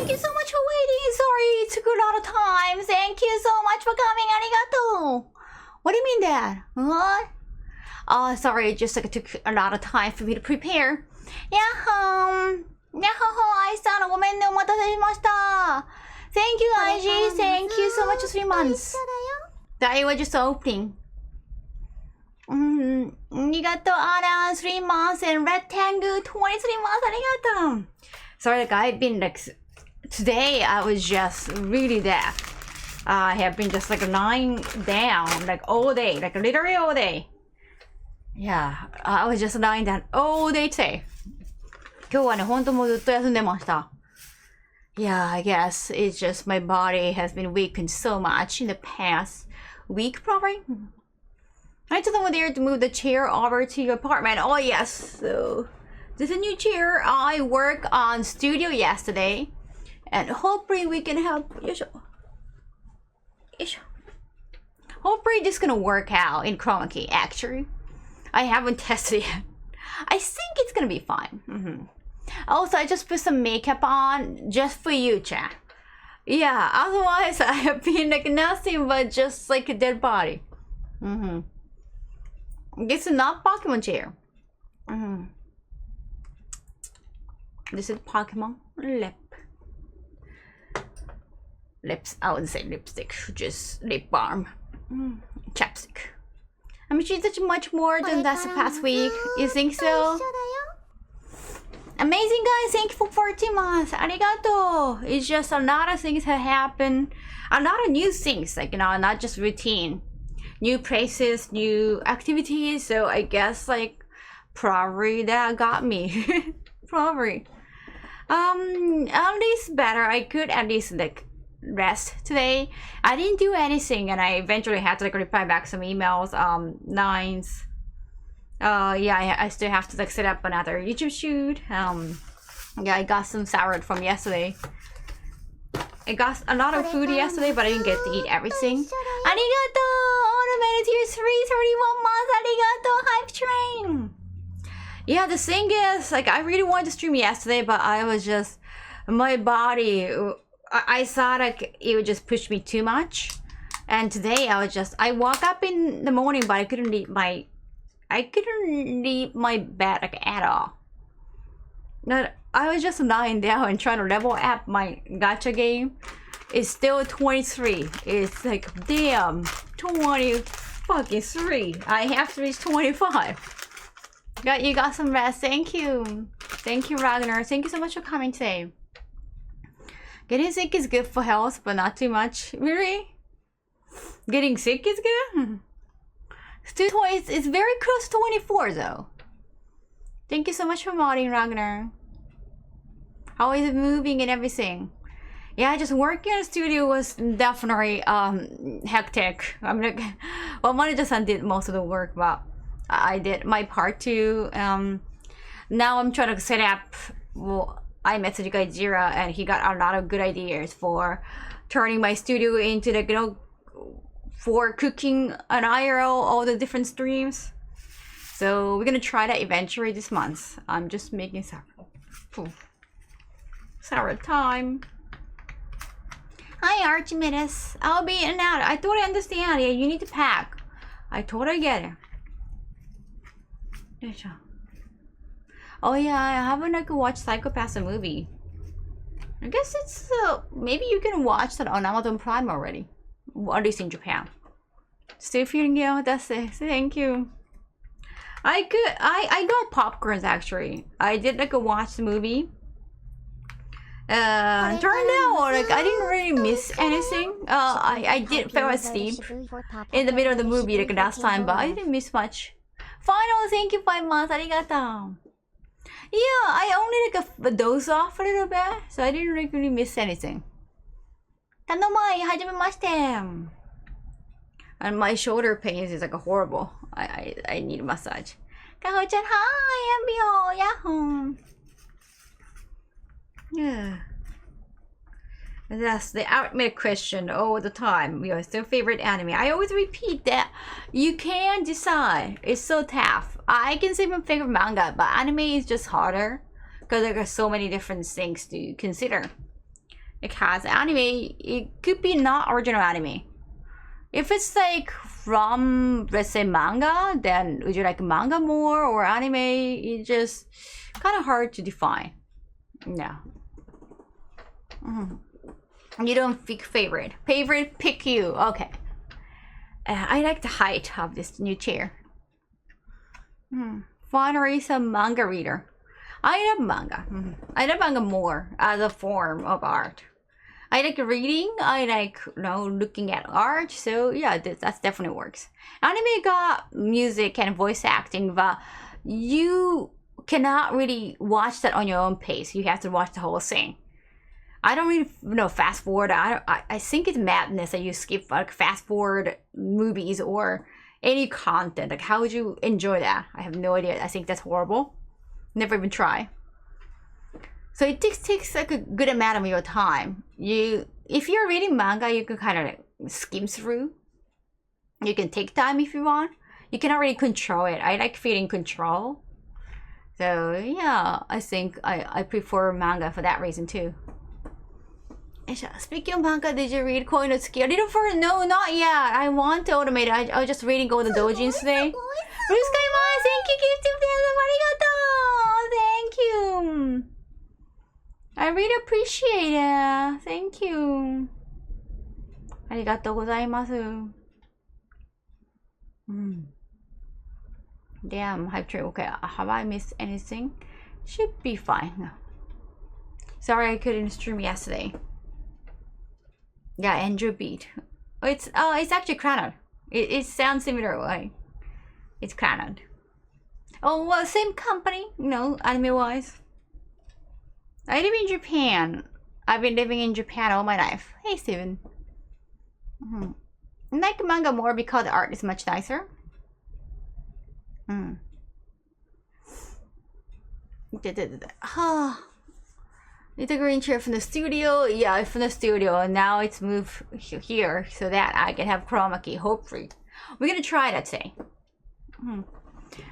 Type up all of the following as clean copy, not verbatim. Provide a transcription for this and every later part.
Thank you so much for waiting. Sorry, it took a lot of time. Thank you so much for coming. Arigato. What do you mean that? What? Oh, sorry. It just took a lot of time for me to prepare. Yahoo! Ai-san, ごめんね、お待たせしました. Thank you, IG. Thank you so much for 3 months. That was just opening. ありがとう、アラン 3 months and Rectangle 23 months. ありがとう. Sorry, like I've been like today. I was just really deaf. I have been just like lying down like all day, like literally all day. Yeah, I was just lying down all day today. 今日はね、本当もうずっと休んでました。Yeah, I guess it's just my body has been weakened so much in the past week, probably. I told them there to move the chair over to your apartment. Oh yes, so this is a new chair. I worked on studio yesterday, and hopefully we can help. Hopefully this is gonna work out in chroma key. Actually, I haven't tested yet. I think it's gonna be fine. Also, I just put some makeup on just for you, chat. Yeah, otherwise I have been like nothing but just like a dead body. This is not Pokemon chair. This is Pokemon lips. I wouldn't say lipstick, just lip balm. Chapstick. I mean, she's much more than that the past week. You think so? Amazing, guys. Thank you for 14 months. Arigato. It's just a lot of things have happened. A lot of new things, like, you know, not just routine. New places, new activities. So I guess, like, probably that got me. Probably. At least better. I could at least, like, rest today. I didn't do anything, and I eventually had to, like, reply back some emails, lines. Yeah, I still have to like set up another YouTube shoot. Yeah, I got some salad from yesterday. I got a lot of food yesterday, but I didn't get to eat everything. Arigato! Automated tier 3, 31 months. Arigato! Hype train! Yeah, the thing is, like, I really wanted to stream yesterday, but I was just, my body, I thought like it would just push me too much. And today I woke up in the morning, but I couldn't leave my bed like at all. I was just lying down and trying to level up my gacha game. It's still 23. It's like, damn, 23. I have to reach 25. You got some rest. Thank you. Thank you, Ragnar. Thank you so much for coming today. Getting sick is good for health, but not too much. Really? Getting sick is good? It's very close to 24 though. Thank you so much for modding, Ragnar. How is it moving and everything? Yeah, just working in the studio was definitely hectic. I'm like, well, Manager-san did most of the work, but I did my part too. Now I'm trying to set up. Well, I messaged guy Jira, and he got a lot of good ideas for turning my studio into the, you know, for cooking an IRL, all the different streams. So we're gonna try that eventually this month. I'm just making salad time. Hi Archimedes. I'll be in and out. I totally understand. Yeah, you need to pack. I totally get it. Oh yeah, I haven't like watched Psychopaths the movie. I guess it's maybe you can watch that on Amazon Prime already. Or at least in Japan. Still feeling ill, that's it. Thank you. I got popcorns actually. I did like watch the movie. Turned out like I didn't really miss anything. I did fell asleep in the middle of the movie like last time, but I didn't miss much. Final, thank you 5 months. Arigato. Yeah, I only like doze off a little bit, so I didn't really miss anything. Tanomai, hajimemashite. And my shoulder pains is like a horrible. I need a massage. Kaho-chan, hi, Yahoo. Yeah. That's the ultimate question all the time. Your still favorite anime. I always repeat that you can't decide. It's so tough. I can say my favorite manga, but anime is just harder because there are so many different things to consider. It has anime. It could be not original anime. If it's like from, let's say, manga, then would you like manga more or anime? It's just kind of hard to define. No. You don't pick favorite. Favorite, pick you. Okay. I like the height of this new chair. Finally, some manga reader. I love manga. I love manga more as a form of art. I like reading. I like looking at art. So yeah, that definitely works. Anime got music and voice acting, but you cannot really watch that on your own pace. You have to watch the whole thing. I don't really fast forward. I think it's madness that you skip like fast forward movies or any content. Like how would you enjoy that? I have no idea. I think that's horrible. Never even try. So it takes like a good amount of your time. If you're reading manga, you can kind of like skim through. You can take time if you want. You cannot really control it. I like feeling control. So yeah, I think I prefer manga for that reason too. Speaking of manga, did you read Koi no Tsuki? Little for no, not yet. I want to automate it. I was just reading Golden Doujins today. Blue Sky Mai, thank you, gifted fans. Arigato. Thank you. I really appreciate it. Thank you. Arigatou gozaimasu. Damn, hype train. Okay, have I missed anything? Should be fine. Sorry I couldn't stream yesterday. Yeah, Andrew beat. It's actually canon. It sounds similar, like it's canon. Oh well, same company, anime wise. I live in Japan. I've been living in Japan all my life. Hey Steven. I like manga more because the art is much nicer. It's a green chair from the studio. Yeah, from the studio, and now it's moved here so that I can have chroma key. Hopefully, we're gonna try that today.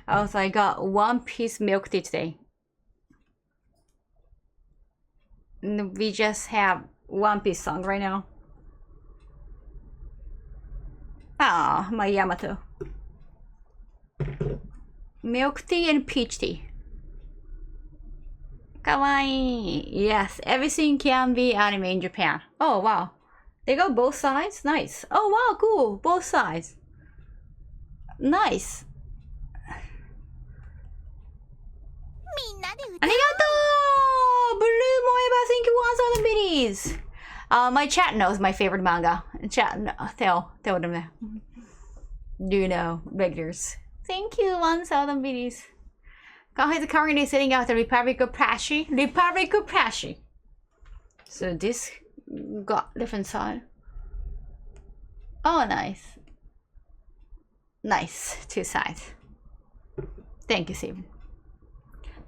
Also, I got One Piece milk tea today. We just have One Piece song right now. Ah, my Yamato. Milk tea and peach tea. Kawaii. Yes, everything can be anime in Japan. Oh wow, they got both sides. Nice. Oh wow, cool. Both sides. Nice. Arigato! Blue Moeba, thank you once on the biddies. My chat knows my favorite manga. Chat, tell them that. Do you know, regulars? Thank you once on the biddies. Kaho is currently sitting out the Republic of Prashi. Republic of Prashi. So this got different side. Oh, nice. Nice. Two sides. Thank you, Steven.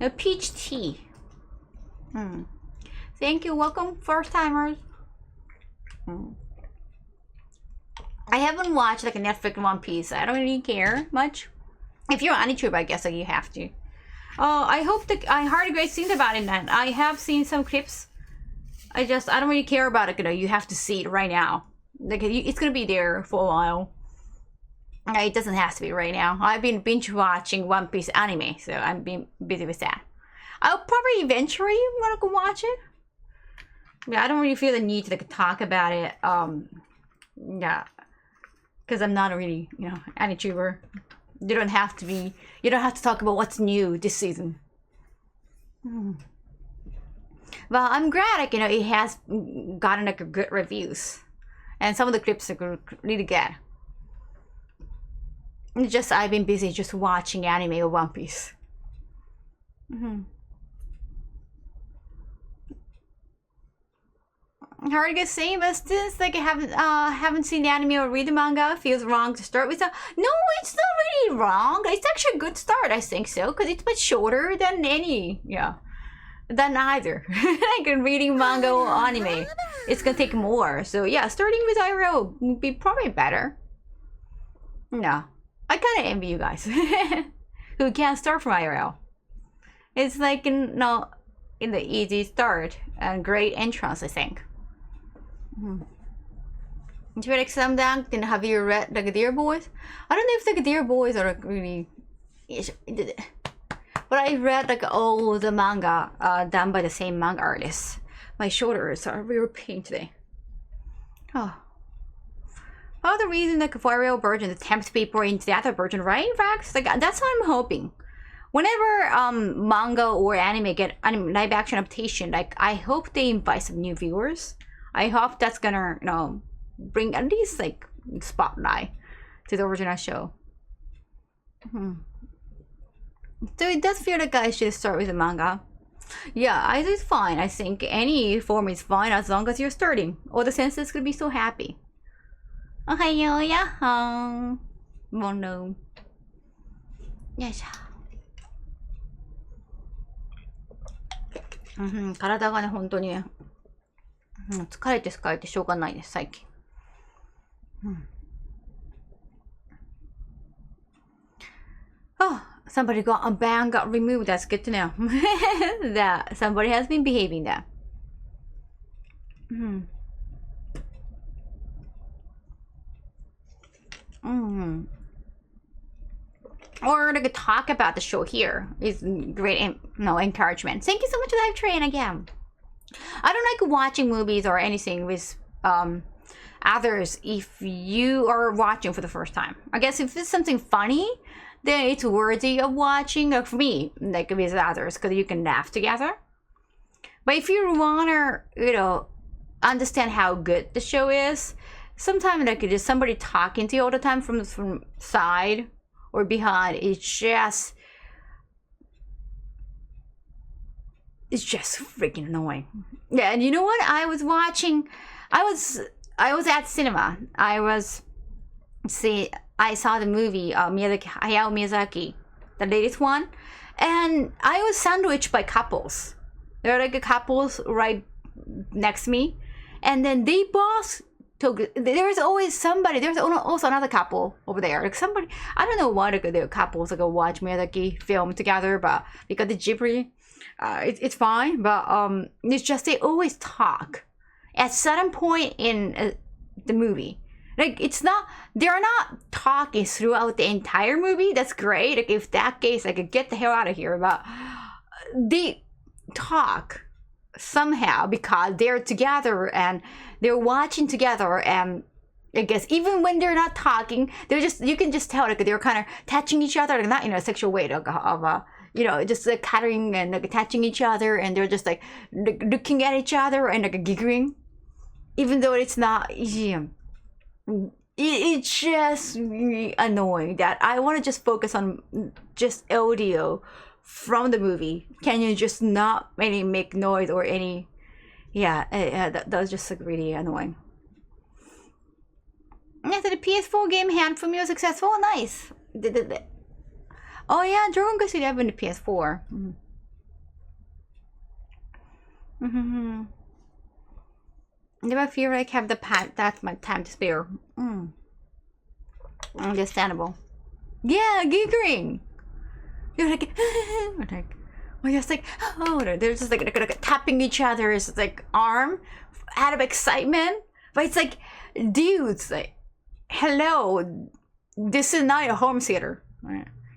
No peach tea. Thank you. Welcome, first timers. I haven't watched like a Netflix One Piece. I don't really care much. If you're on YouTube, I guess like, you have to. Oh, I hope I heard great things about it. Then I have seen some clips. I don't really care about it. You have to see it right now. Like it's gonna be there for a while. It doesn't have to be right now. I've been binge watching One Piece anime, so I'm being busy with that. I'll probably eventually want to go watch it. Yeah, I don't really feel the need to like talk about it. Yeah, because I'm not really an YouTuber. You don't have to talk about what's new this season. Well, I'm glad it has gotten like good reviews, and some of the clips are really good. It's just I've been busy just watching anime or One Piece. Hard to get same, but since like I haven't seen the anime or read the manga, feels wrong to start with. No, it's not really wrong. It's actually a good start, I think so, because it's much shorter than than either. Like reading manga or anime, it's gonna take more. So yeah, starting with IRL would be probably better. No, I kind of envy you guys who can't start from IRL. It's like in the easy start and great entrance, I think. Did you read like Slam Dunk? Then have you read like Dear Boys? I don't know if like Dear Boys are like really, but I read like all the manga done by the same manga artist. My shoulders are real pain today. Oh. The reason like for a real version the tempts people into the other version, right, Rex? Like that's what I'm hoping. Whenever manga or anime get live action adaptation, like I hope they invite some new viewers. I hope that's gonna, you know, bring at least like spotlight to the original show. So it does feel like I should start with the manga. Yeah, it's fine. I think any form is fine as long as you're starting. All the senses could be so happy. Ohayo ya. Mono. Yes. 体がね、本当に、疲れてしょうがないです、最近。Oh, somebody got a ban got removed. That's good to know. That somebody has been behaving that. Or like talk about the show here is great encouragement. Thank you so much, Live Train, again. I don't like watching movies or anything with others if you are watching for the first time. I guess if it's something funny, then it's worthy of watching. Like for me, like with others, because you can laugh together. But if you wanna, you know, understand how good the show is, sometimes like just somebody talking to you all the time from side or behind, it's just freaking annoying. Yeah, and you know what? I was at cinema. I saw the movie Hayao Miyazaki, the latest one, and I was sandwiched by couples. There are like couples right next to me, and then they both took. There's always somebody. There's also another couple over there. Like somebody, I don't know why the couples like watch Miyazaki film together, but because the Ghibli, it's fine. But it's just they always talk at certain point in the movie. Like they're not talking throughout the entire movie. That's great. Like if that case, I could get the hell out of here. But they talk somehow because they're together and they're watching together, and I guess even when they're not talking, you can just tell like they're kind of touching each other, like not in a sexual way, like you know, just like cuddling and like touching each other, and they're just like looking at each other and like giggling, even though it's not. It's just really annoying that I want to just focus on just audio from the movie. Can you just not really make noise or any? Yeah, that was just like really annoying. Yeah, so the PS4 game Hand for me was successful. Nice. Oh yeah, Dragon Quest 11 the PS4. Never feel like I have that's my time to spare. Understandable. Yeah, giggling. You're like, we're just like, oh, they're just like tapping each other's like arm out of excitement. But it's like, dudes, like, hello, this is not a home theater.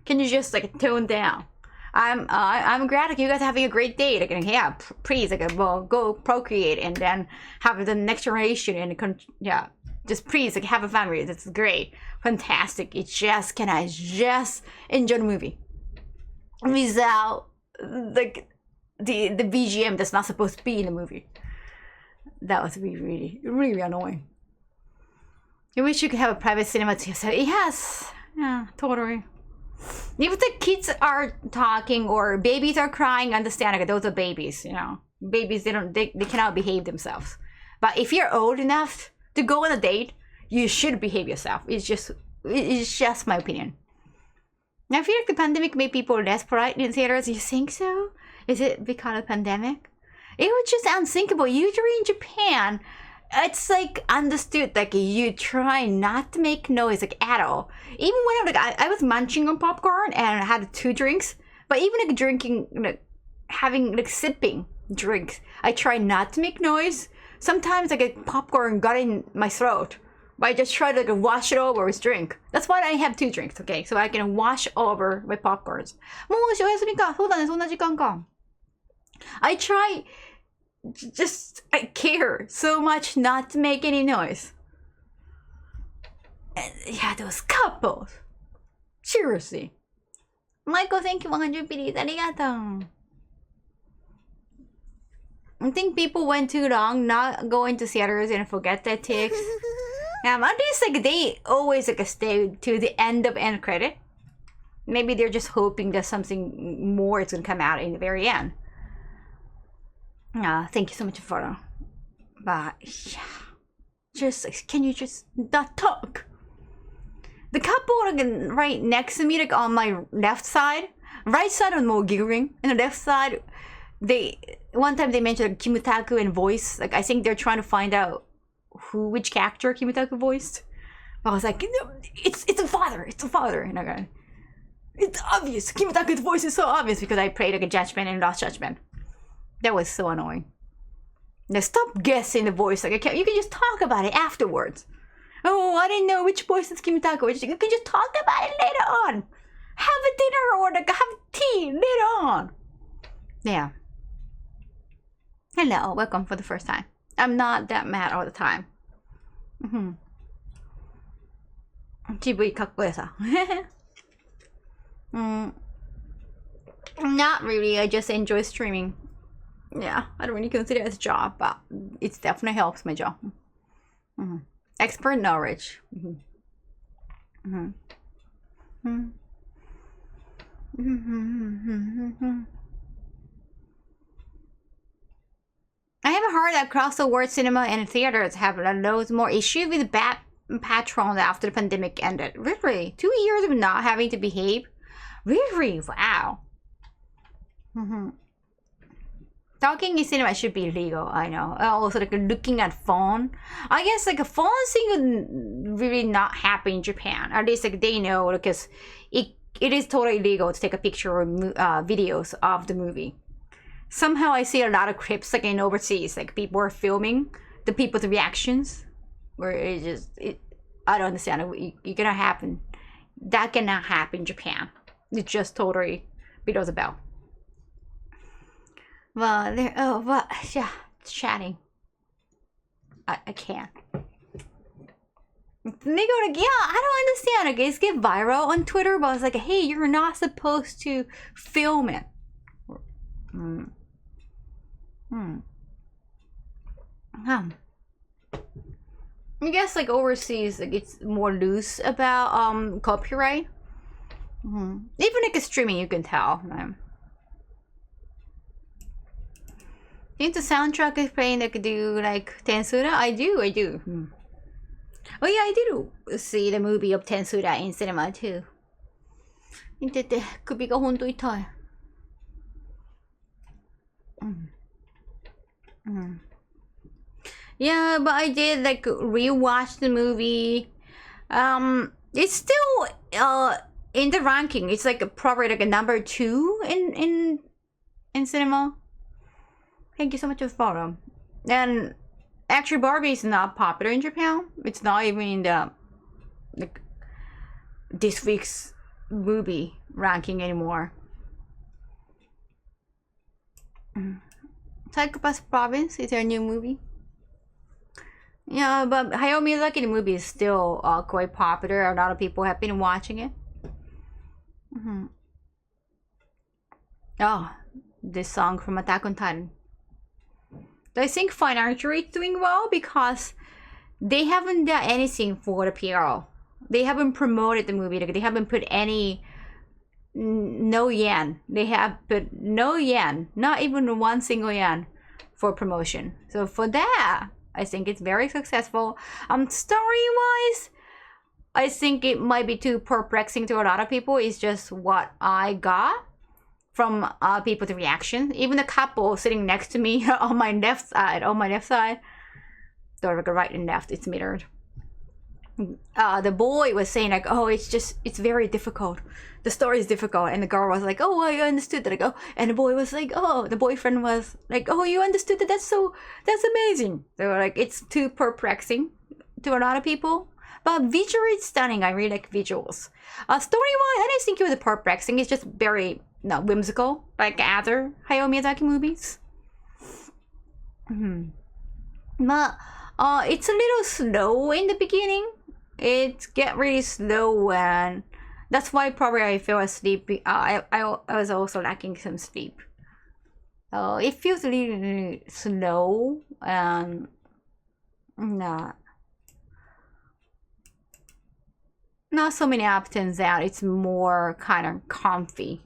Can you just like tone down? I'm glad like you guys are having a great day. Like, yeah, please, like, well, go procreate and then have the next generation and yeah, just please like have a family. That's great, fantastic. It's just can I just enjoy the movie without like the BGM that's not supposed to be in the movie. That was really annoying. I wish you could have a private cinema to yourself. Yes, yeah, totally. If the kids are talking or babies are crying, understand like those are babies, you know. Babies they cannot behave themselves. But if you're old enough to go on a date, you should behave yourself. It's just my opinion. I feel like the pandemic made people less polite in theaters. You think so? Is it because of the pandemic? It was just unthinkable. Usually in Japan, it's like understood like you try not to make noise like at all. Even when I was munching on popcorn and I had 2 drinks, but even like drinking, like having like sipping drinks, I try not to make noise sometimes I get popcorn got in my throat. But I just try to like wash it over with drink. That's why I have 2 drinks, okay? So I can wash over my popcorns. もうしお休みか。そうだね、そんな時間か。I try, I care so much not to make any noise. And yeah, those couples. Seriously. Michael, thank you 100 biddies. ありがとう。I think people went too long not going to theaters and forget their ticks. At least like they always like stay to the end of end credit. Maybe they're just hoping that something more is gonna come out in the very end. Thank you so much for that. But yeah, just can you just not talk? The couple like right next to me, like on my left side, right side was more giggling, and the left side, one time they mentioned like, Kimutaku and voice. Like I think they're trying to find out which character Kimutaku voiced. I was like, no, it's a father, and I go, it's obvious. Kimutaku's voice is so obvious because I played like a judgment and lost judgment. That was so annoying. Now stop guessing the voice. Like you can just talk about it afterwards. Oh, I didn't know which voice is Kimutaku. You can just talk about it later on. Have a dinner or like have tea later on. Yeah. Hello, welcome for the first time. I'm not that mad all the time. Shibuya かっこよさ. Not really. I just enjoy streaming. Yeah, I don't really consider it as a job, but it definitely helps my job. Expert knowledge. I have heard that across the world cinema and theaters have loads more issues with bad patrons after the pandemic ended. Really? 2 years of not having to behave? Really? Wow. Talking in cinema should be illegal, I know. Also, like looking at phone. I guess like a phone thing would really not happen in Japan. At least like they know because it is totally illegal to take a picture or videos of the movie. Somehow I see a lot of clips like in overseas, like people are filming the people's reactions, where I don't understand it cannot happen. That cannot happen in Japan. It's just totally below the belt. Well, yeah, chatting. I can't. They go like, yeah, I don't understand. Like, it's get viral on Twitter, but it's like, hey, you're not supposed to film it. I guess like overseas, like it's more loose about copyright. Even like streaming, you can tell. Think the soundtrack is playing like do like Tensura? I do. Oh yeah, I did see the movie of Tensura in cinema too. 見てて首がほんと痛い。Yeah, but I did like rewatch the movie. It's still in the ranking. It's like probably like a number 2 in cinema. Thank you so much for the follow. And actually, Barbie is not popular in Japan. It's not even in the like this week's movie ranking anymore. Psychopath Province is their new movie. Yeah, but Hayao Miyazaki the movie is still quite popular. A lot of people have been watching it. Oh, this song from Attack on Titan. I think financially it's doing well because they haven't done anything for the PR. They haven't promoted the movie. Like, they haven't put no yen. They have put no yen, not even 1 single yen for promotion. So for that, I think it's very successful. Story-wise, I think it might be too perplexing to a lot of people. It's just what I got from people's reaction. Even the couple sitting next to me on my left side, they're like right and left, it's mirrored. the boy was saying like, oh, it's very difficult. The story is difficult, and the girl was like, oh, I understood that. Like, oh, and the boy was like, oh, the boyfriend was like, oh, you understood that. That's amazing. So like, it's too perplexing to a lot of people, but visually it's stunning. I really like visuals. Story-wise, I don't think it was perplexing. It's just very whimsical, like other Hayao Miyazaki movies. But it's a little slow in the beginning. It get really slow, and that's why probably I fell asleep. I was also lacking some sleep. It feels really slow and not so many ups and downs. It's more kind of comfy.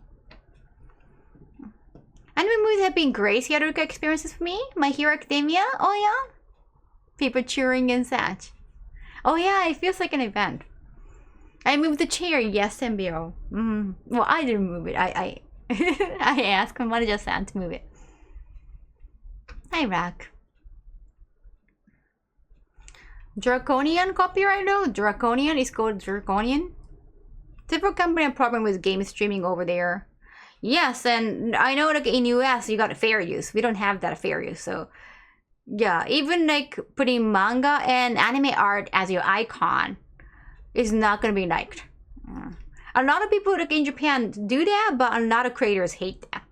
Anime movies have been great theatrical experiences for me. My Hero Academia, oh yeah, people cheering and such. Oh yeah, it feels like an event. I moved the chair, yes, MBO. Well, I didn't move it. I I asked Manager-san to move it. Hi, Rack. Draconian copyright though? Draconian is called Draconian. Typical company have problem with game streaming over there. Yes, and I know like in US you got fair use. We don't have that fair use, so yeah, even like putting manga and anime art as your icon is not gonna be liked. A lot of people like in Japan do that, but a lot of creators hate that.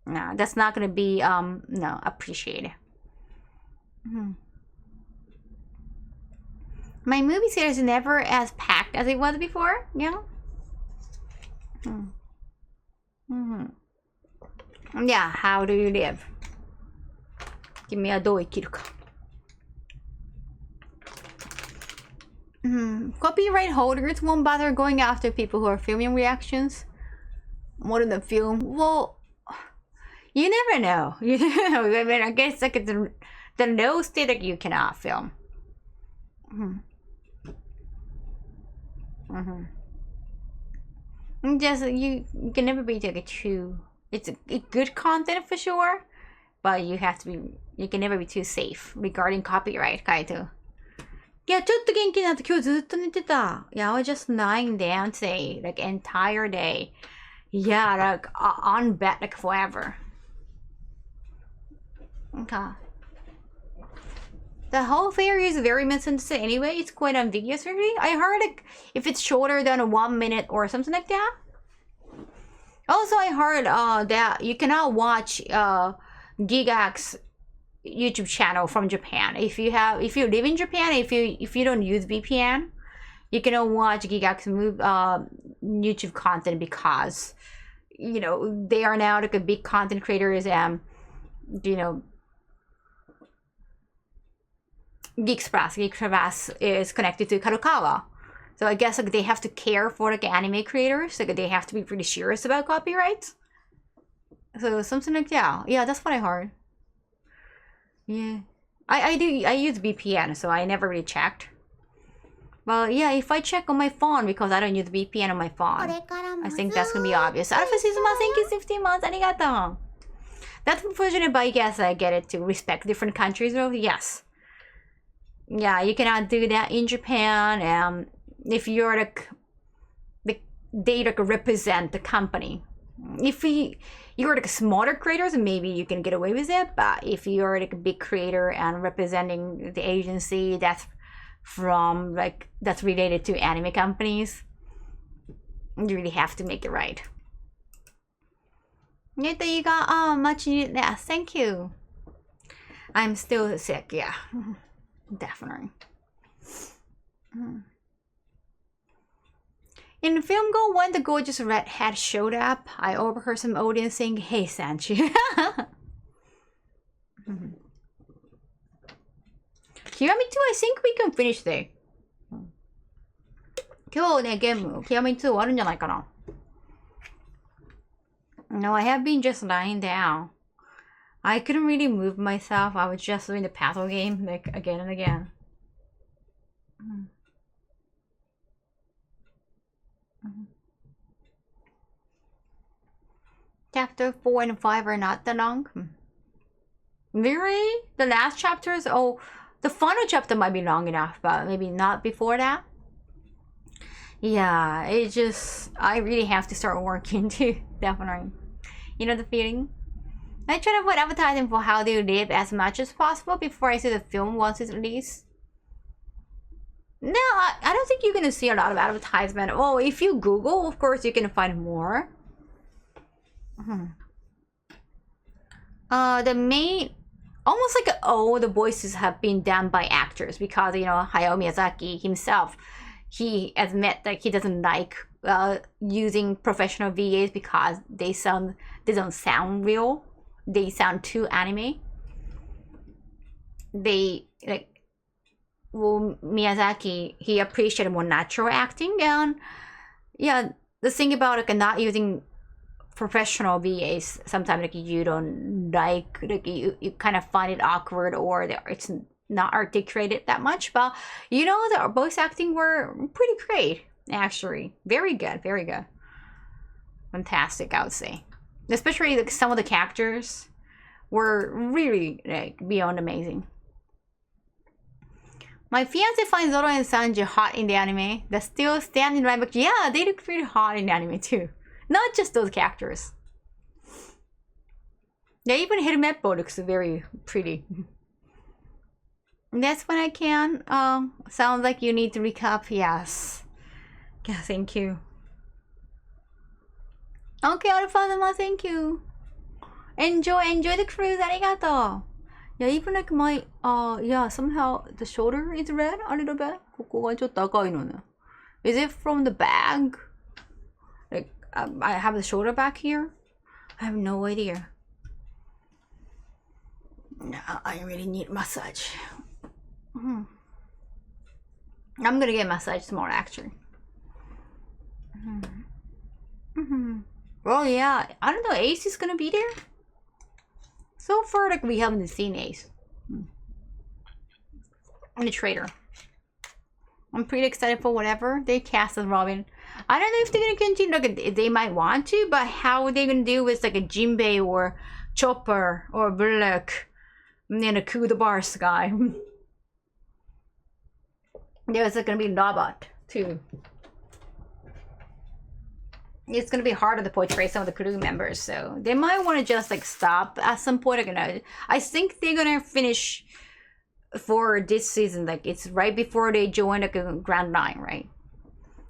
No, that's not gonna be appreciated. My movie theater is never as packed as it was before. Yeah. Yeah, how do you live? 君はどう生きるか? Copyright holders won't bother going after people who are filming reactions more than the film. Well, you never know. You know, I mean, I guess like the no state that you cannot film. Just you can never be like too. It's a good content for sure, but you have to be. You can never be too safe regarding copyright, Kaito. Yeah, ちょっと元気になって今日ずっと寝てた. Yeah, I was just lying down today, like entire day. Yeah, like on bed like forever. Okay. The whole theory is very misunderstood anyway. It's quite ambiguous really. I heard like if it's shorter than 1 minute or something like that. Also, I heard that you cannot watch Gigax YouTube channel from Japan. If you live in Japan, if you don't use VPN, you cannot watch Gigax YouTube content because you know they are now like a big content creators and you know Geekpress is connected to Kadokawa. So I guess like they have to care for like anime creators. Like they have to be pretty serious about copyright. So something like that. Yeah, that's what I heard. Yeah. I use VPN, so I never really checked. Well, yeah, if I check on my phone, because I don't use VPN on my phone, I think that's gonna be obvious. Alpha Sisuma, thank you 15 months, arigato. That's unfortunate, but I guess I get it to respect different countries, though. Yes. Yeah, you cannot do that in Japan. If you're like, they like represent the company. If you're like smaller creators, maybe you can get away with it. But if you're like a big creator and representing the agency that's from like that's related to anime companies, you really have to make it right. Nita, you got much needed. Yeah, thank you. I'm still sick. Yeah, definitely. In film Go, when the gorgeous redhead showed up, I overheard some audience saying, "Hey, Sanchi." Kirami 2, I think we can finish there. 今日ね、ゲーム、Kirami 2終わるんじゃないかな。No, I have been just lying down. I couldn't really move myself. I was just doing the puzzle game, like, again and again. Chapter 4 and 5 are not that long. Really? The last chapters? Oh, The final chapter might be long enough, but maybe not before that. Yeah, I really have to start working too, definitely. You know the feeling? I try to avoid advertising for how they live as much as possible before I see the film once it's released. No, I don't think you're gonna see a lot of advertisement. Oh, if you Google, of course, you can find more. The main, almost like all the voices have been done by actors because, you know, Hayao Miyazaki himself, he admit that he doesn't like using professional VAs because they don't sound real. They sound too anime. Miyazaki, he appreciated more natural acting, and yeah, the thing about like not using professional VAs, sometimes like you don't like you kind of find it awkward or it's not articulated that much, but you know the voice acting were pretty great actually. Very good, fantastic, I would say. Especially like some of the characters were really like beyond amazing. My fiance finds Zoro and Sanji hot in the anime. They're still standing right back. Yeah, they look pretty hot in the anime too. Not just those characters. Yeah, even Hirmepo looks very pretty. That's when I can. Sounds like you need to recap. Yes. Yeah, thank you. Okay, Alpha, thank you. Enjoy the cruise. Arigato. Yeah, even like my yeah, somehow the shoulder is red a little bit. ここがちょっと赤いのね. Is it from the bag? Like I have the shoulder back here. I have no idea. No, I really need massage. I'm gonna get massage tomorrow actually. Well, yeah, I don't know. Ace is gonna be there. So far, like we haven't seen Ace. And the traitor. I'm pretty excited for whatever they cast as Robin. I don't know if they're gonna continue. Like they might want to, but how are they gonna do with like a Jinbei or Chopper or Bullock, and then a Kudabar's guy? There's gonna be Robot too. It's gonna be harder to portray some of the crew members, so they might want to just like stop at some point. I think they're gonna finish for this season. Like it's right before they join like a Grand Line, right?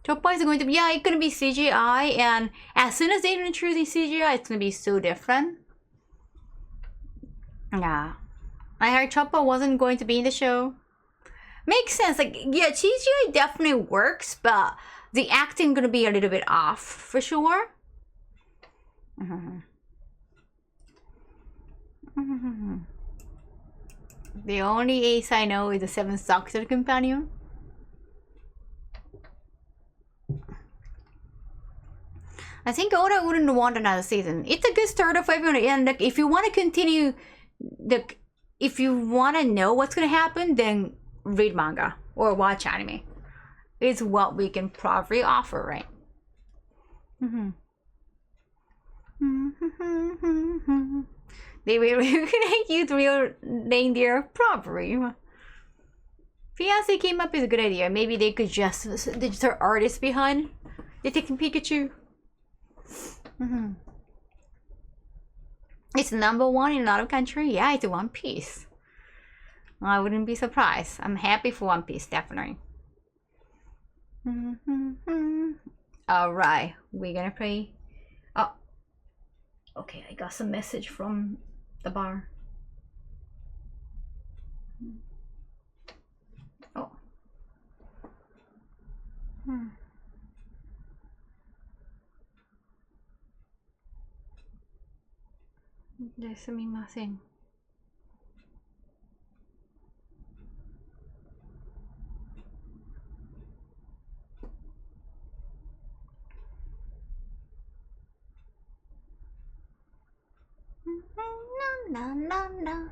Choppa is going to be it's gonna be CGI, and as soon as they introduce CGI, it's gonna be so different. Yeah, I heard Choppa wasn't going to be in the show. Makes sense. Like yeah, CGI definitely works, but the acting gonna be a little bit off for sure. The only ace I know is the Seven Doctor Companion. I think Oda wouldn't want another season. It's a good start of everyone, and like if you want to continue, if you want to know what's gonna happen, then read manga or watch anime. Is what we can probably offer, right? They will use real reindeer probably. Fiancé came up with a good idea. Maybe they could just digital artists behind Detective Pikachu. It's #1 in a lot of countries. Yeah, it's One Piece. I wouldn't be surprised. I'm happy for One Piece, definitely. Alright, we're gonna play. Oh, okay, I got some message from the bar. Oh. Sumimasen. No.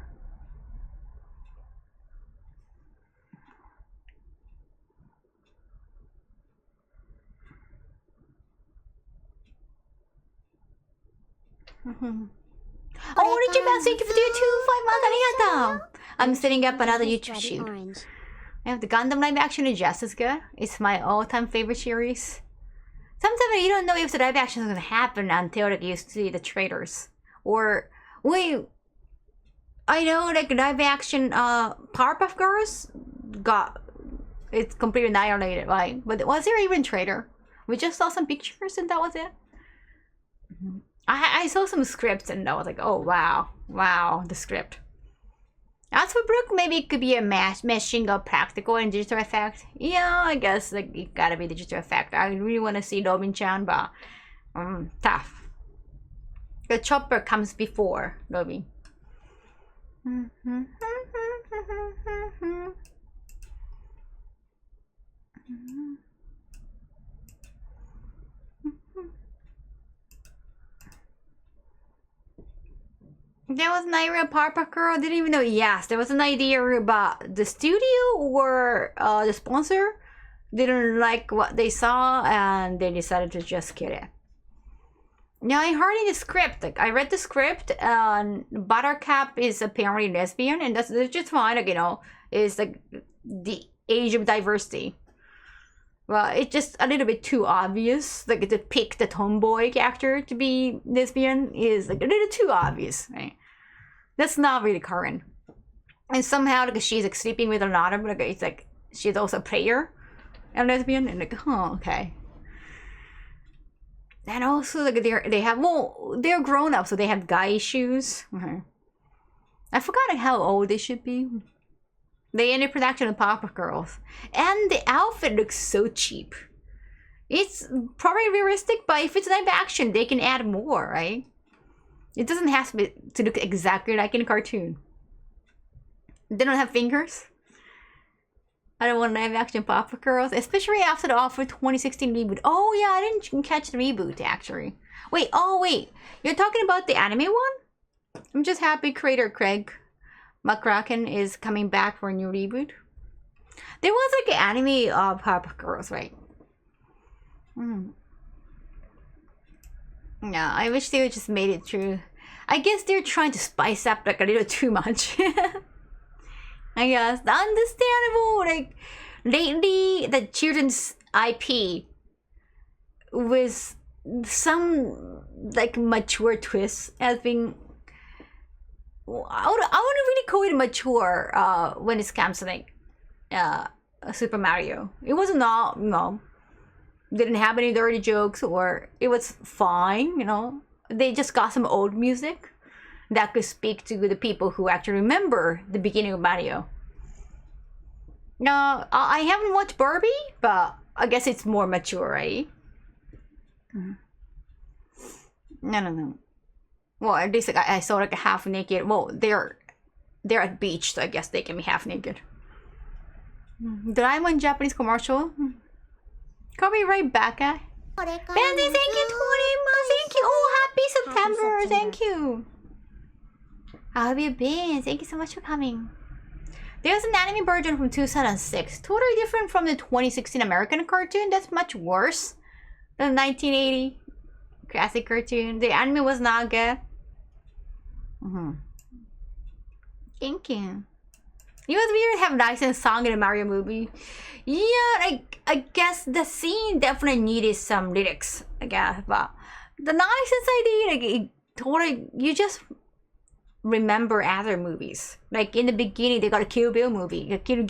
Oh, Richard, thank you for the 5 months. Arigato. I'm setting up another YouTube shoot. I have the Gundam live action is just as good. It's my all-time favorite series. Sometimes you don't know if the live action is gonna happen until like you see the trailers. Or wait, I know like live action Powerpuff Girls it's completely annihilated, right? But was there even a trailer? We just saw some pictures and that was it. I saw some scripts and I was like, oh wow, the script. As for Brooke, maybe it could be a meshing of practical and digital effect. Yeah, I guess like it gotta be digital effect. I really want to see Robin-chan, but tough. The chopper comes before Robin. There was an idea about Powerpuff Girl. Didn't even know. Yes, there was an idea about the studio or the sponsor didn't like what they saw and they decided to just kill it. Now I heard in the script, like I read the script, and Buttercup is apparently lesbian, and that's just fine. Like it's like the age of diversity. Well, it's just a little bit too obvious. Like to pick the tomboy character to be lesbian is like a little too obvious, right? That's not really current. And somehow like she's like sleeping with another, but like it's like she's also a player and lesbian, and like okay. And also like they're grown up, so they have guy shoes. I forgot like, how old they should be. They ended production of Powerpuff Girls. And the outfit looks so cheap. It's probably realistic, but if it's live action, they can add more, right? It doesn't have to look exactly like in a cartoon. They don't have fingers. I don't want live action Powerpuff Girls, especially after the offer 2016 reboot. Oh yeah, I didn't catch the reboot actually. Wait, you're talking about the anime one? I'm just happy creator Craig McCracken is coming back for a new reboot. There was like an anime of Powerpuff Girls, right? Yeah, I wish they would just made it through. I guess they're trying to spice up like a little too much. I guess understandable. Like lately, the children's IP with some like mature twists has been. I wouldn't really call it mature when it comes to like Super Mario. It was not, didn't have any dirty jokes, or it was fine, They just got some old music that could speak to the people who actually remember the beginning of Mario. No, I haven't watched Barbie, but I guess it's more mature, right? No. Well, at least like, I saw like a half naked. Well, they're at beach, so I guess they can be half naked. Doraemon Japanese commercial. Call me right back, eh? Bendy, thank you, Torima. Thank you. Oh, happy September. Thank you. How have you been? Thank you so much for coming. There's an anime version from 2006. Totally different from the 2016 American cartoon. That's much worse than the 1980 classic cartoon. The anime was not good. Thank you. It was weird to have licensed song in a Mario movie. Yeah, I guess the scene definitely needed some lyrics, I guess, but the license idea, like it totally, you just remember other movies. Like in the beginning, they got a Kill Bill movie, a Kill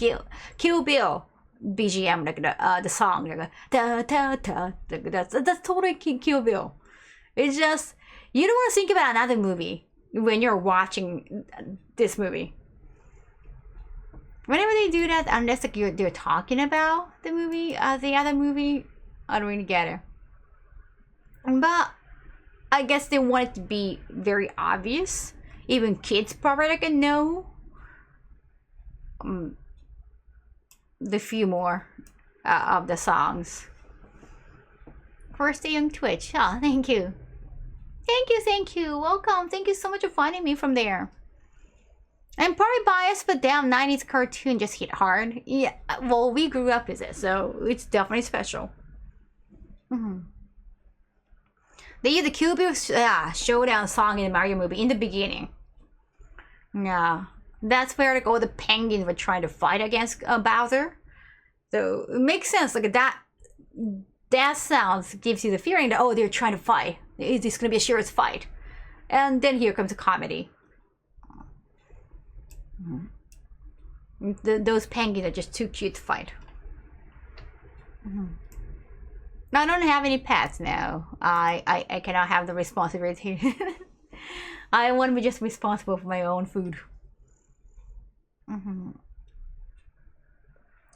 Bill BGM, like the song, like da da da. That's totally Kill Bill. It's just you don't want to think about another movie when you're watching this movie. Whenever they do that, unless like they're talking about the movie, the other movie, I don't really get it. But I guess they want it to be very obvious. Even kids probably like know the few more of the songs. First day on Twitch. Oh, thank you. Thank you. Welcome. Thank you so much for finding me from there. I'm probably biased, but damn, 90s cartoon just hit hard. Yeah, well, we grew up with it, so it's definitely special. They used the Kill Bill showdown song in the Mario movie in the beginning. Yeah, That's where like all the penguins were trying to fight against Bowser. So it makes sense. Like that sounds gives you the feeling that they're trying to fight. It's gonna be a serious fight. And then here comes the comedy. Those penguins are just too cute to fight. I don't have any pets now. I cannot have the responsibility. I want to be just responsible for my own food.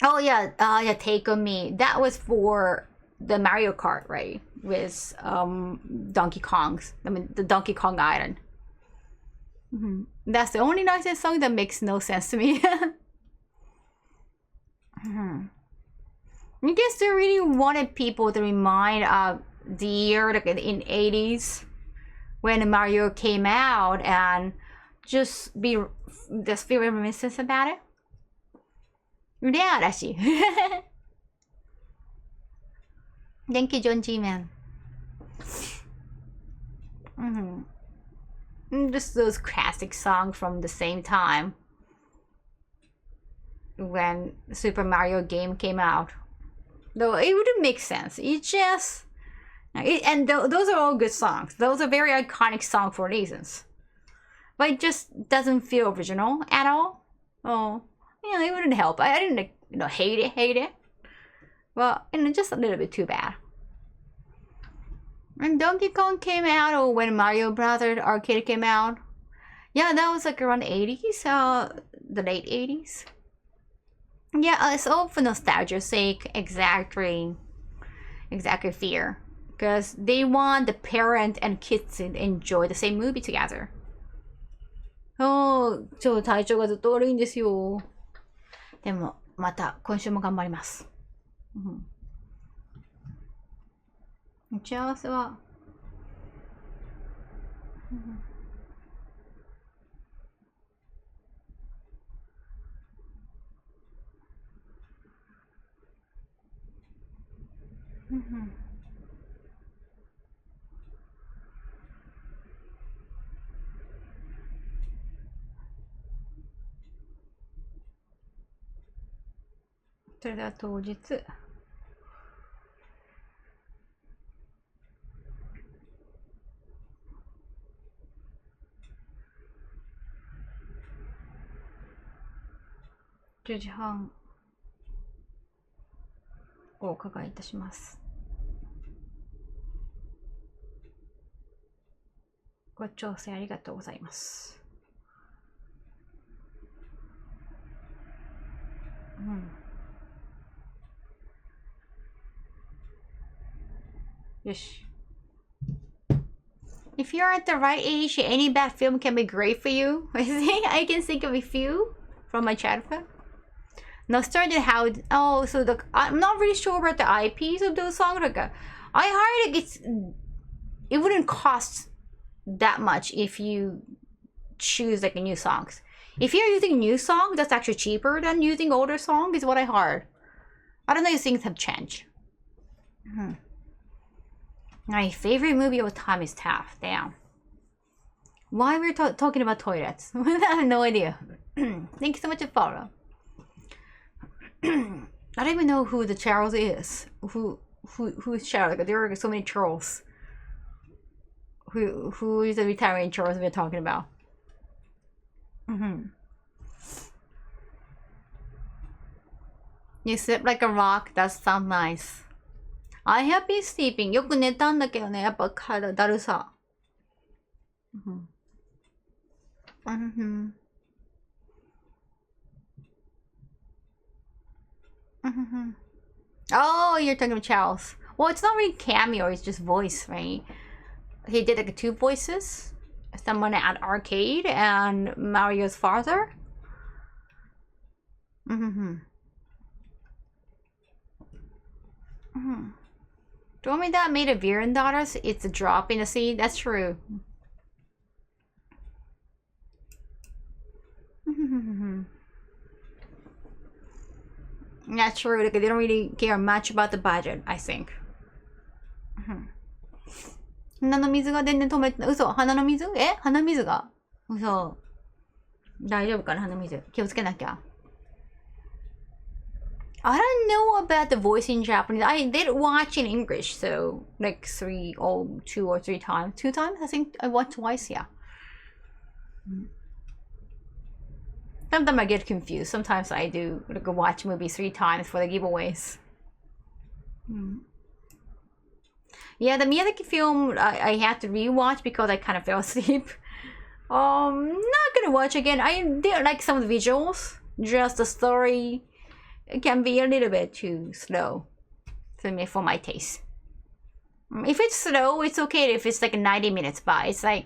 Oh yeah, Take On Me. That was for the Mario Kart, right? With Donkey Kong's. I mean, the Donkey Kong Island. That's the only nicest song that makes no sense to me. I guess they really wanted people to remind of the year, like in 80s, when Mario came out, and just feel reminiscent about it. Yeah, that's you. Thank you, John G. Man. Just those classic songs from the same time when Super Mario game came out. Though it wouldn't make sense. It just... those are all good songs. Those are very iconic songs for reasons. But it just doesn't feel original at all. Oh, it wouldn't help. I didn't, hate it. Well, just a little bit too bad. When Donkey Kong came out, or when Mario Brothers Arcade came out, yeah, that was like around the 80s, the late 80s. Yeah, it's all for nostalgia's sake, exactly fear. Because they want the parent and kids to enjoy the same movie together. 体調がずっと悪いんですよ。でも、また今週も頑張ります。打ち合わせは、それでは当日。10時半お伺いいたします。ご調整ありがとうございます。よし。If you're at the right age, any bad film can be great for you. I can think of a few from my childhood. Nostalgia, how? So I'm not really sure about the IPs of those songs. Like, I heard it wouldn't cost that much if you choose like new songs. If you're using new songs, that's actually cheaper than using older songs, is what I heard. I don't know if things have changed. My favorite movie of time is tough. Damn. Why we're talking about toilets? I have no idea. Thank you so much for follow. I don't even know who the Charles is. Who is Charles? Like, there are so many Charles. Who is the retiring Charles we're talking about? You sleep like a rock. That sounds nice. I have been sleeping. よく寝たんだけどね。やっぱ体だるさ。Oh, you're talking about Charles. Well, it's not really cameo, it's just voice, right? He did like 2 voices. Someone at arcade and Mario's father. Told me that made a Viren daughters. It's a drop in the sea. That's true. That's true. Like, they don't really care much about the budget, I think. 鼻の水が全然止めて、嘘、鼻の水？鼻水が？嘘。大丈夫かな、鼻水。気をつけなきゃ。I don't know about the voice in Japanese. I did watch in English, so like 2 or 3 times. 2 times? I think I watched twice, yeah. Sometimes I get confused. Sometimes I do like watch movies 3 times for the giveaways. Yeah, the Miyazaki film I had to rewatch because I kind of fell asleep. Not gonna watch again. I did like some of the visuals. Just the story can be a little bit too slow for my taste. If it's slow, it's okay if it's like 90 minutes, but it's like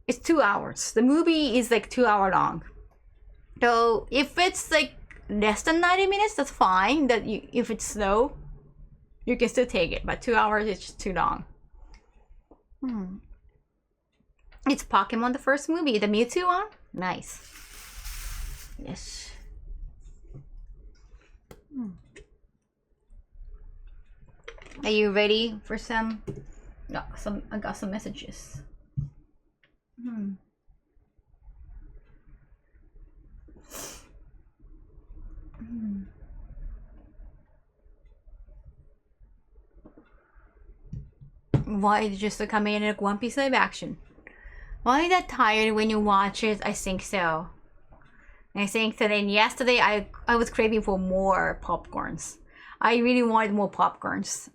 it's 2 hours. The movie is like 2 hours long. So if it's like less than 90 minutes, that's fine. If it's slow, you can still take it. But 2 hours is just too long. It's Pokemon, the first movie, the Mewtwo one. Nice. Yes. Are you ready for some? No, I got some messages. Why did you just come in like One Piece live action? Why are you that tired when you watch it? I think so. I think today and yesterday I was craving for more popcorns. I really wanted more popcorns.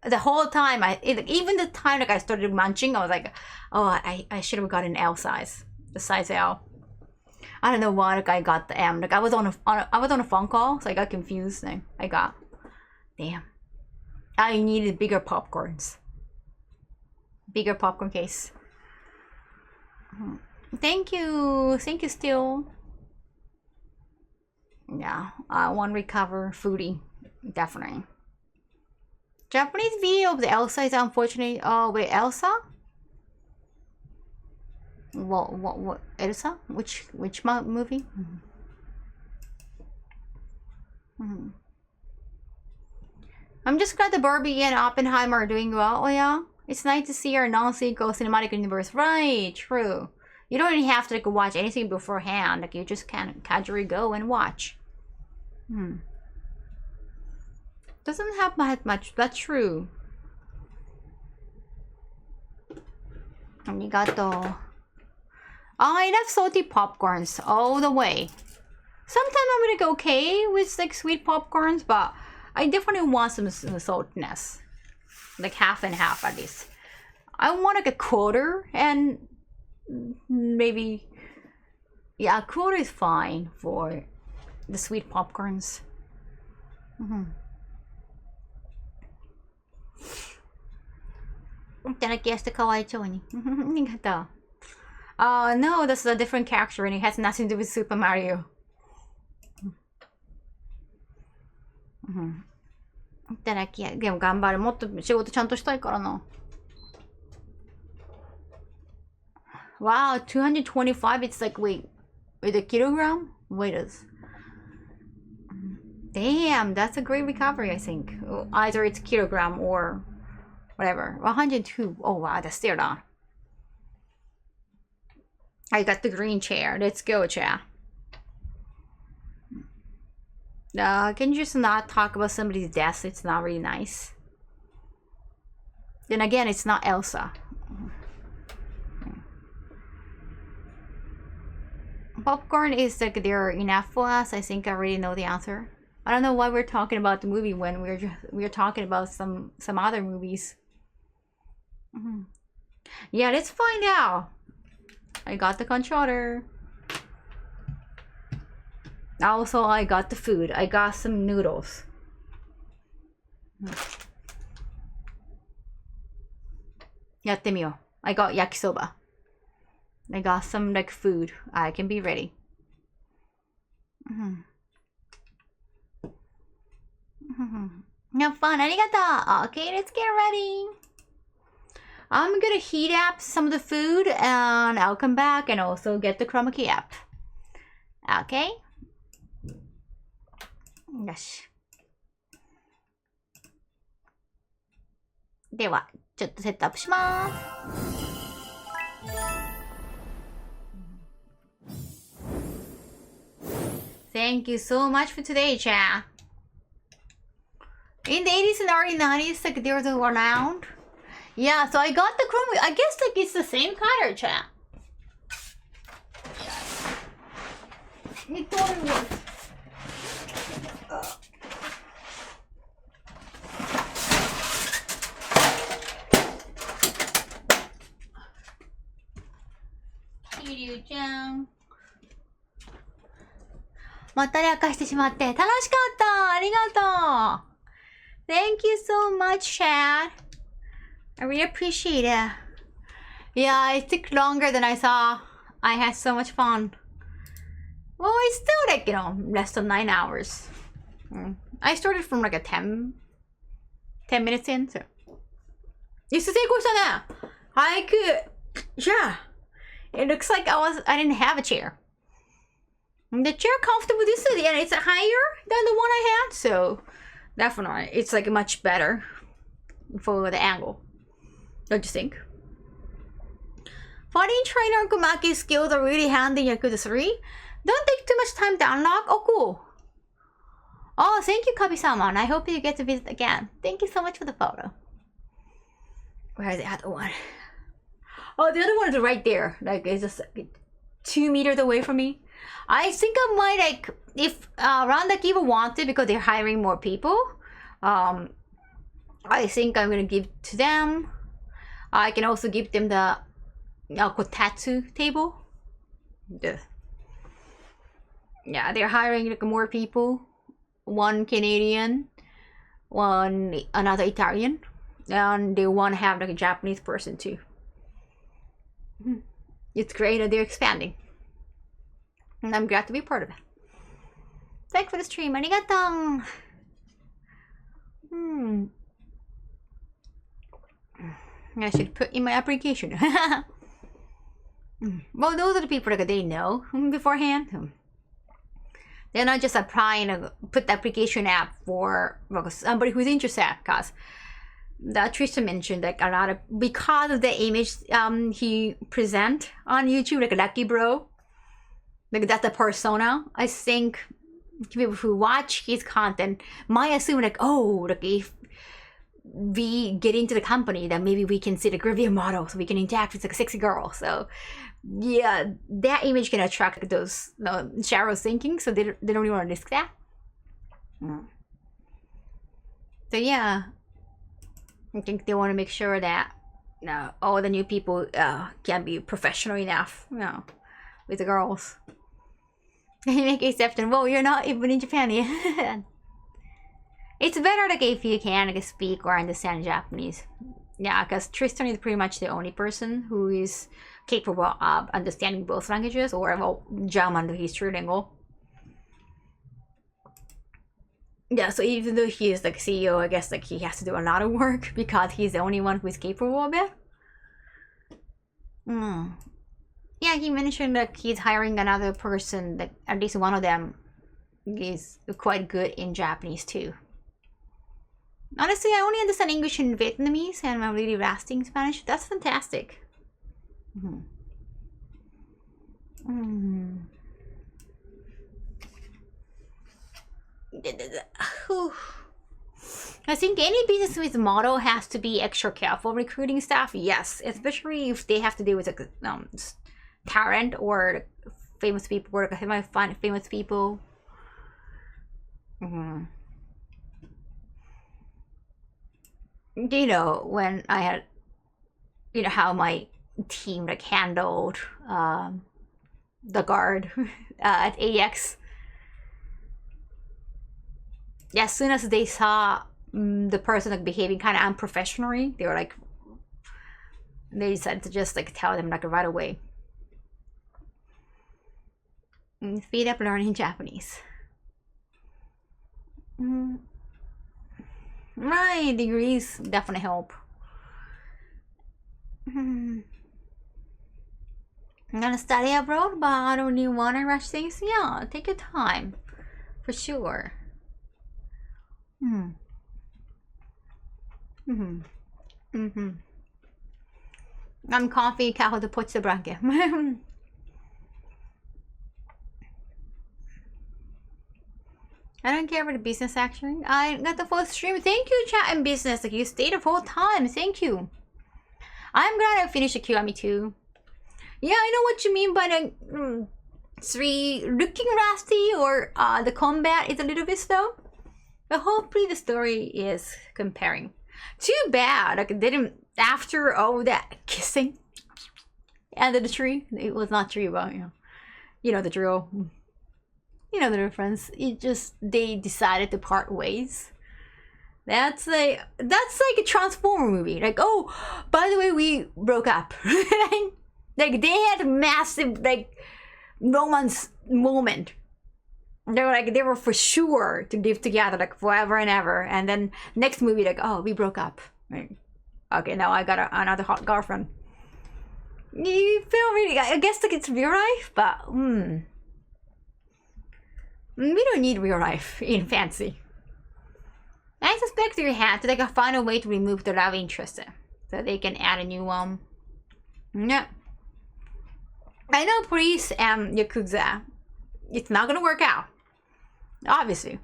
The whole time even the time like I started munching, I was like, oh, I should have got an L size, the size L. I don't know why like I got the M. Like I was on a phone call, so I got confused. And I got, damn, I needed bigger popcorns, bigger popcorn case. Thank you, still. Yeah, I want to recover foodie, definitely. Japanese video of the Elsa is unfortunately. Oh wait, Elsa? What? Elsa? Which movie? I'm just glad the Barbie and Oppenheimer are doing well. Oh yeah, it's nice to see our non-sequel cinematic universe. Right, true. You don't even have to like watch anything beforehand. Like you just can casually go and watch. Doesn't have much. That's true. Arigato. I love salty popcorns all the way. Sometimes I'm like okay with like sweet popcorns, but I definitely want some saltiness. Like half and half at least. I want like a quarter and maybe, yeah, a quarter is fine for the sweet popcorns. No, that's a different character and it has nothing to do with Super Mario. Wow, 225. It's like, wait, with a kilogram? Wait us. Damn, that's a great recovery, I think. Either it's kilogram or whatever. 102. Oh wow, that's still not. I got the green chair. Let's go, chair. Can you just not talk about somebody's death? It's not really nice. Then again, it's not Elsa. Popcorn is like they're enough for us. I think I already know the answer. I don't know why we're talking about the movie when we're talking about some other movies. Yeah, let's find out. I got the controller. Also, I got the food. I got some noodles. Yattemiyo. I got yakisoba. I got some like food. I can be ready. Have fun. Arigato. Okay, let's get ready. I'm gonna heat up some of the food and I'll come back and also get the chroma key up. Okay? Yes. では、ちょっとセットアップします。Thank you so much for today, chat. In the 80s and early 90s, like they were around. Yeah, so I got the chrome. I guess like it's the same color, chat. It totally works. Kiryu-chan. まったり明かしてしまって楽しかった。ありがとう。Thank you so much, Chad. I really appreciate it. Yeah, it took longer than I thought. I had so much fun. Well, it's still like, you know, less than 9 hours. I started from like a 10 minutes in, so. いつ成功したね。I could, yeah. It looks like I didn't have a chair. The chair comfortable this is, and it's higher than the one I had, so definitely it's like much better for the angle. Don't you think? Fighting trainer Kumaki skills are really handy in Yakuza 3. Don't take too much time to unlock. Oh, cool. Oh, thank you, Kabi-sama, and I hope you get to visit again. Thank you so much for the photo. Where is the other one? Oh, the other one is right there. Like, it's just like 2 meters away from me. I think I might, like, if Round Akiva wanted, because they're hiring more people, I think I'm gonna give to them. I can also give them the kotatsu table. Yeah, they're hiring like more people. One Canadian, another Italian, and they want to have like a Japanese person too. It's great that they're expanding. And I'm glad to be part of it. Thanks for the stream. Arigatou. I should put in my application. Well, those are the people that they know beforehand. They're not just applying to put the application app for somebody who's interested, because that Tristan mentioned like a lot of, because of the image he present on YouTube, like Lucky Bro, like that's the persona. I think people who watch his content might assume like, oh, like if we get into the company, then maybe we can see the Gravia model, so we can interact with like a sexy girl. So yeah, that image can attract those shallow thinking, so they don't really want to risk that. So yeah, I think they want to make sure that all the new people can be professional enough, with the girls. They make exception. Well, you're not even in Japan yet. It's better like if you can like speak or understand Japanese. Yeah, because Tristan is pretty much the only person who is capable of understanding both languages, or well, German to his true lingo. Yeah, so even though he is like CEO, I guess like he has to do a lot of work because he's the only one who is capable of it. Yeah, he mentioned that he's hiring another person, that at least one of them is quite good in Japanese too. Honestly, I only understand English and Vietnamese, and I'm really rusty in Spanish. That's fantastic. I think any business with model has to be extra careful recruiting staff. Yes, especially if they have to deal with like talent or famous people, or famous people. You know, when I had, you know, how my team like handled the guard at AX. Yeah, as soon as they saw the person like behaving kind of unprofessionally, they were like, they decided to just like tell them like right away. Speed up learning Japanese. Right, degrees definitely help. I'm gonna study abroad, but I don't really want to rush things. Yeah, take your time, for sure. I'm coffee, Kaho de Poche Branche. I don't care about the business actually. I got the full stream. Thank you, chat and business. Like you stayed the whole time. Thank you. I'm glad I finished the Kiwami too. Yeah, I know what you mean by the 3 looking rusty or the combat is a little bit slow. But hopefully the story is comparing. Too bad, like it didn't after all that kissing under the tree. It was not tree, but you know the drill. You know the difference. It just they decided to part ways. That's like a Transformer movie. Like, oh, by the way, we broke up. Like they had a massive like romance moment. They were for sure to live together like forever and ever. And then next movie like, oh, we broke up. Like, okay, now I got another hot girlfriend. You feel really? I guess like it's real life, but we don't need real life in fancy. I suspect they had to like find a way to remove the love interest so they can add a new one. Yeah. I know police and Yakuza. It's not gonna work out. Obviously.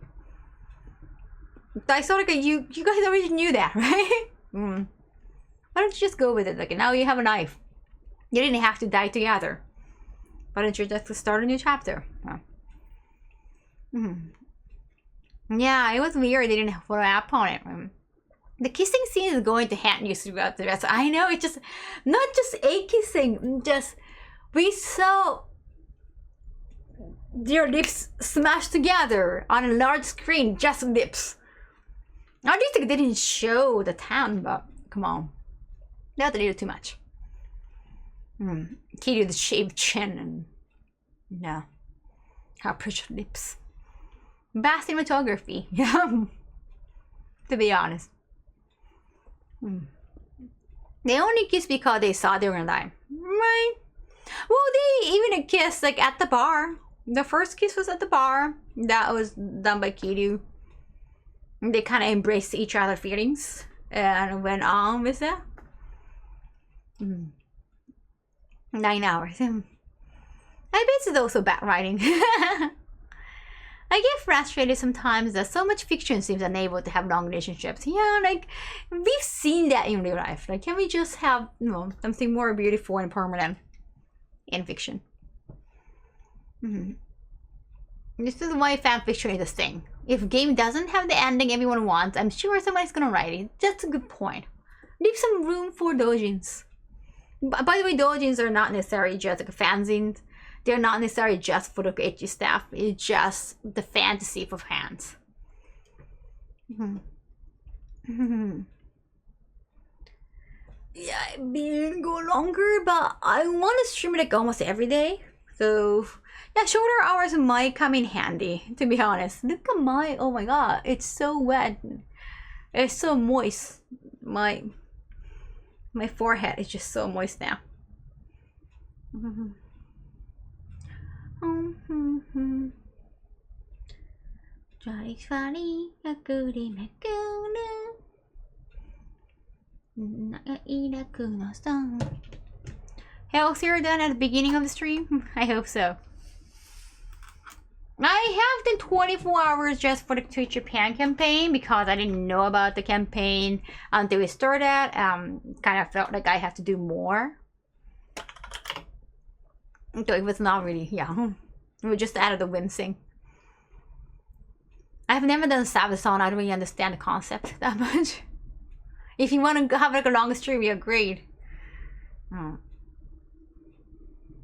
I saw like you guys already knew that, right? Why don't you just go with it? Like now you have a knife. You didn't have to die together. Why don't you just start a new chapter? Yeah, it was weird. They didn't follow up on it. The kissing scene is going to haunt you throughout the rest. I know it's just not just a kissing. Just we saw their lips smashed together on a large screen. Just lips. At least they didn't show the town, but come on, that's a little too much. Kiryu the shaved chin and no, her pretty lips. Bad cinematography, yeah. To be honest, they only kissed because they saw they were gonna die, right? Well, they even kissed like at the bar. The first kiss was at the bar. That was done by Kiryu. They kind of embraced each other's feelings and went on with that. 9 hours. I bet it's also bad writing. I get frustrated sometimes that so much fiction seems unable to have long relationships. Yeah, like we've seen that in real life. Like, can we just have something more beautiful and permanent in fiction? This is why fan fiction is a thing. If game doesn't have the ending everyone wants, I'm sure somebody's gonna write it. That's a good point. Leave some room for doujins. By the way, doujins are not necessarily just like fanzines. They're not necessarily just for the ecchi stuff. It's just the fantasy for fans. Yeah, it'd be go longer, but I want to stream it like almost every day. So yeah, shorter hours might come in handy, to be honest. Look at my, oh my god, it's so wet. It's so moist. My forehead is just so moist now. Healthier than at the beginning of the stream? I hope so. I have the 24 hours just for the Twitch Japan campaign because I didn't know about the campaign until we started. Kind of felt like I have to do more. So it was not really, yeah. We just added the wincing. I've never done Sabaton. I don't really understand the concept that much. If you want to have like a long stream, we agreed.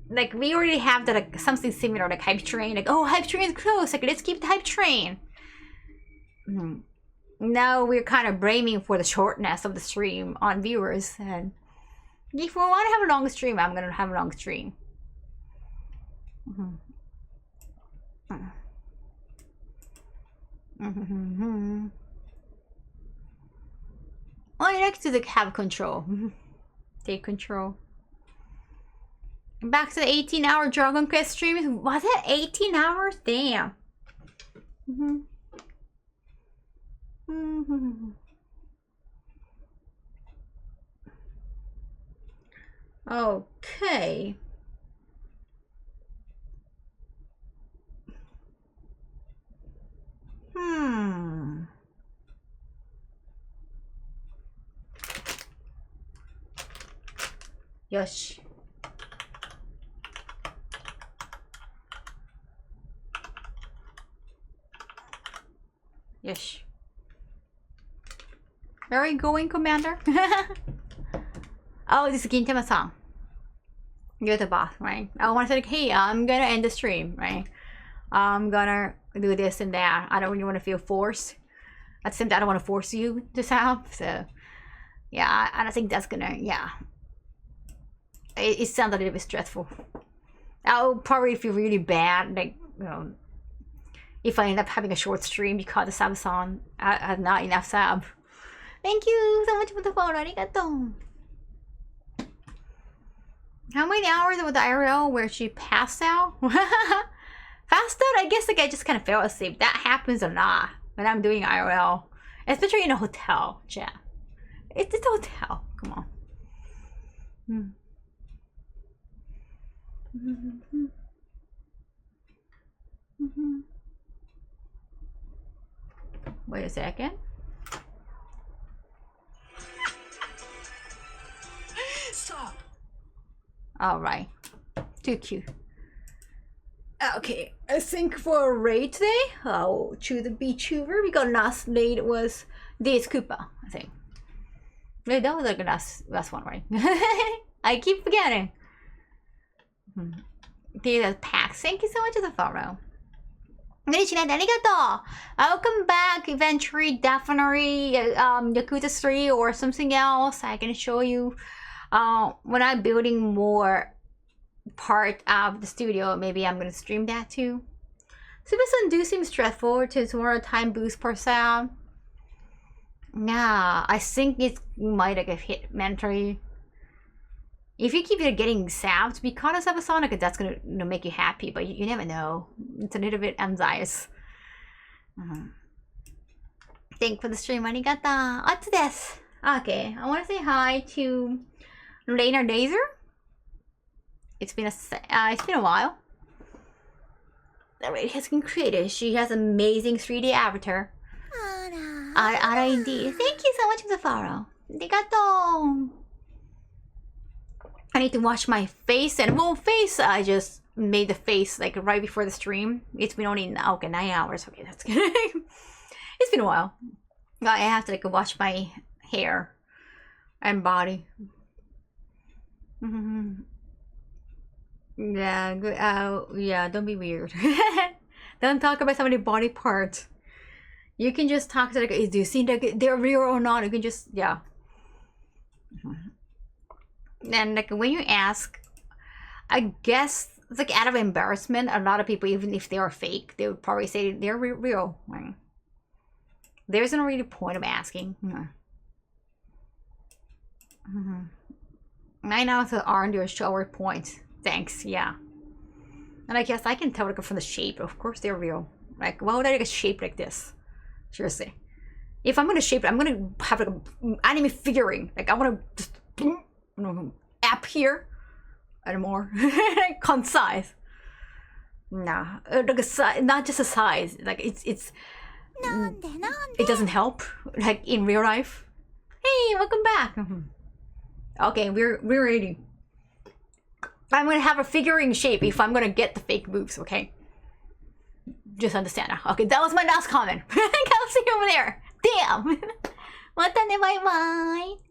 Like we already have that like something similar like hype train. Like, oh, hype train is close. Like, let's keep the hype train. Now we're kind of blaming for the shortness of the stream on viewers. And if we want to have a long stream, I'm gonna have a long stream. I like to like have control. Take control. Back to the 18-hour Dragon Quest stream. Was it 18 hours? Damn. Okay. よし。よし。Where are you going, Commander? Oh, this is Gintama-san. You're the boss, right? I want to say, like, hey, I'm gonna end the stream, right? I'm gonna do this and that. I don't really want to feel forced. At the same time, I don't want to force you to sub. So, yeah, I don't think that's gonna, yeah. It sounds a little bit stressful. I'll probably feel really bad, like, you know, if I end up having a short stream because the sub's on, I have not enough sub. Thank you so much for the follow. Arigato. How many hours was the IRL where she passed out? Passed out? I guess like I just kind of fell asleep. That happens a lot when I'm doing IRL. Especially in a hotel, chat. It's a hotel. Come on. Wait a second. Stop. All right. Too cute. Okay, I think for a raid today, I'll choose the beach hoover because last raid was this Koopa, I think. Wait, that was like the last one, right? I keep forgetting. These packs. Thank you so much for the follow. I'll come back eventually, definitely Yakuza 3 or something else. I can show you when I'm building more part of the studio. Maybe I'm gonna stream that too. Super-san do seem stressful to tomorrow time boost per sound. Yeah, I think it might like hit mentally. If you keep getting sapped because of a Sonic, that's gonna make you happy, but you never know. It's a little bit anxious. Thank you for the stream, arigato. What's this? Okay, I want to say hi to Lena Laser. It's been a while. The raid has been created. She has amazing 3D avatar. R.I.D. Thank you so much for the follow. Arigato. I need to wash my face and face. I just made the face like right before the stream. It's been only 9 hours. Okay, that's good. It's been a while. I have to like wash my hair and body. Yeah, good. Yeah, don't be weird. Don't talk about so many body parts. You can just talk to like, do you think like they're real or not? You can just, yeah. And like when you ask, I guess it's like out of embarrassment, a lot of people, even if they are fake, they would probably say they're real. Right? There's no really point of asking. 9 hours aren't your shower points. Thanks, yeah. And I guess I can tell like from the shape. Of course they're real. Like, why would I like a shape like this? Seriously. If I'm gonna shape it, I'm gonna have like an anime figuring. Like I wanna just app here and more concise. Nah, like a size, not just a size. Like it doesn't help. Like in real life. Hey, welcome back. Okay, we're ready. I'm gonna have a figuring shape if I'm gonna get the fake moves. Okay, just understand now. Okay, that was my last comment. I'll see you over there. Damn. またね、バイバイ。